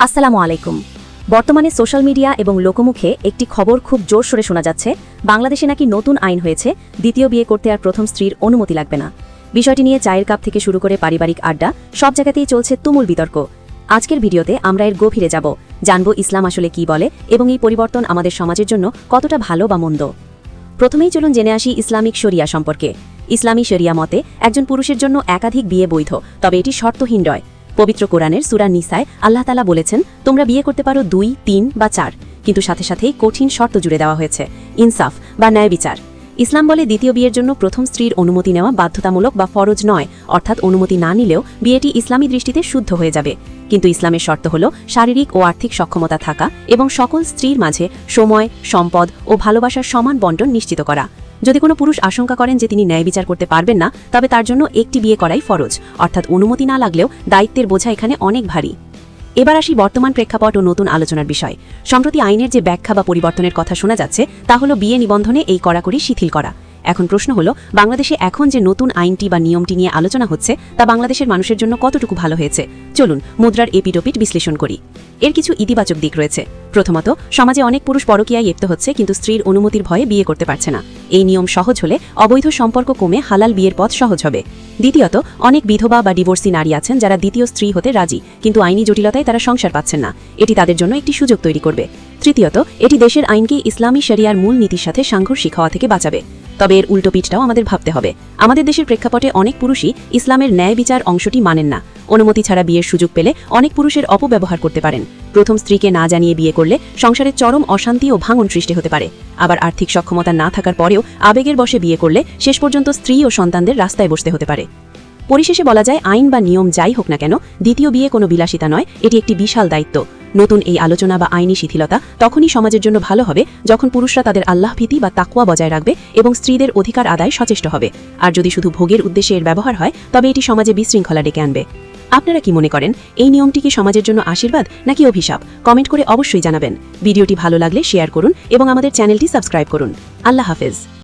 আসসালামু আলাইকুম। বর্তমানে সোশ্যাল মিডিয়া এবং লোকমুখে একটি খবর খুব জোরসোরে শোনা যাচ্ছে, বাংলাদেশে নাকি নতুন আইন হয়েছে, দ্বিতীয় বিয়ে করতে আর প্রথম স্ত্রীর অনুমতি লাগবে না। বিষয়টি নিয়ে চায়ের কাপ থেকে শুরু করে পারিবারিক আড্ডা সব জায়গাতেই চলছে তুমুল বিতর্ক। আজকের ভিডিওতে আমরা এর গভীরে যাব, জানব ইসলাম আসলে কি বলে এবং এই পরিবর্তন আমাদের সমাজের জন্য কতটা ভালো বা মন্দ। প্রথমেই চলুন জেনে আসি ইসলামিক শরিয়া সম্পর্কে। ইসলামী শরিয়া মতে একজন পুরুষের জন্য একাধিক বিয়ে বৈধ, তবে এটি শর্তহীন নয়। পবিত্র কোরআনের সূরা নিসায় আল্লাহ তাআলা বলেছেন, তোমরা বিয়ে করতে পারো 2, 3 বা 4, কিন্তু সাথে সাথেই কঠিন শর্ত জুড়ে দেওয়া হয়েছে, ইনসাফ বা ন্যায় বিচার। ইসলাম বলে দ্বিতীয় বিয়ের জন্য প্রথম স্ত্রীর অনুমতি নেওয়া বাধ্যতামূলক বা ফরজ নয়, অর্থাৎ অনুমতি না নিলেও বিয়েটি ইসলামী দৃষ্টিতে শুদ্ধ হয়ে যাবে। কিন্তু ইসলামের শর্ত হল শারীরিক ও আর্থিক সক্ষমতা থাকা এবং সকল স্ত্রীর মাঝে সময়, সম্পদ ও ভালোবাসার সমান বণ্টন নিশ্চিত করা। যদি কোনো পুরুষ আশঙ্কা করেন যে তিনি ন্যায় বিচার করতে পারবেন না, তবে তার জন্য একটি বিয়ে করাই ফরজ, অর্থাৎ অনুমতি না লাগলেও দায়িত্বের বোঝা এখানে অনেক ভারী। এবার আসি বর্তমান প্রেক্ষাপট ও নতুন আলোচনার বিষয়। সম্প্রতি আইনের যে ব্যাখ্যা বা পরিবর্তনের কথা শোনা যাচ্ছে, তা হল বিয়ে নিবন্ধনে এই কড়াকড়ি শিথিল করা। এখন প্রশ্ন হলো, বাংলাদেশে এখন যে নতুন আইনটি বা নিয়মটি নিয়ে আলোচনা হচ্ছে, তা বাংলাদেশের মানুষের জন্য কতটুকু ভালো হয়েছে? চলুন মুদ্রার এপিটোপিট বিশ্লেষণ করি। এর কিছু ইতিবাচক দিক রয়েছে। প্রথমত, সমাজে অনেক পুরুষ পরকীয়ায় লিপ্ত হচ্ছে, কিন্তু স্ত্রীর অনুমতির ভয়ে বিয়ে করতে পারছে না। এই নিয়ম সহজ হলে অবৈধ সম্পর্ক কমে হালাল বিয়ের পথ সহজ হবে। দ্বিতীয়ত, অনেক বিধবা বা ডিভোর্সি নারী আছেন যারা দ্বিতীয় স্ত্রী হতে রাজি, কিন্তু আইনি জটিলতায় তারা সংসার পাচ্ছেন না। এটি তাদের জন্য একটি সুযোগ তৈরি করবে। তৃতীয়ত, এটি দেশের আইনকে ইসলামী শরিয়ার মূল নীতির সাথে সাংঘর্ষিক হওয়া থেকে বাঁচাবে। তবে এর উল্টো পিঠটাও আমাদের ভাবতে হবে। আমাদের দেশের প্রেক্ষাপটে অনেক পুরুষই ইসলামের ন্যায় বিচার অংশটি মানেন না। অনুমতি ছাড়া বিয়ের সুযোগ পেলে অনেক পুরুষের অপব্যবহার করতে পারেন। প্রথম স্ত্রীকে না জানিয়ে বিয়ে করলে সংসারে চরম অশান্তি ও ভাঙন সৃষ্টি হতে পারে। আবার আর্থিক সক্ষমতা না থাকার পরেও আবেগের বশে বিয়ে করলে শেষ পর্যন্ত স্ত্রী ও সন্তানদের রাস্তায় বসতে হতে পারে। পরিশেষে বলা যায়, আইন বা নিয়ম যাই হোক না কেন, দ্বিতীয় বিয়ে কোনো বিলাসিতা নয়, এটি একটি বিশাল দায়িত্ব। নতুন এই আলোচনা বা আইনি শিথিলতা তখনই সমাজের জন্য ভালো হবে যখন পুরুষরা তাদের আল্লাহ ভীতি বা তাকওয়া বজায় রাখবে এবং স্ত্রীদের অধিকার আদায় সচেষ্ট হবে। আর যদি শুধু ভোগের উদ্দেশ্যে এর ব্যবহার হয়, তবে এটি সমাজে বিশৃঙ্খলা ডেকে আনবে। আপনারা কি মনে করেন, এই নিয়মটি কি সমাজের জন্য আশীর্বাদ নাকি অভিশাপ? কমেন্ট করে অবশ্যই জানাবেন। ভিডিওটি ভালো লাগলে শেয়ার করুন এবং আমাদের চ্যানেলটি সাবস্ক্রাইব করুন। আল্লাহ হাফেজ।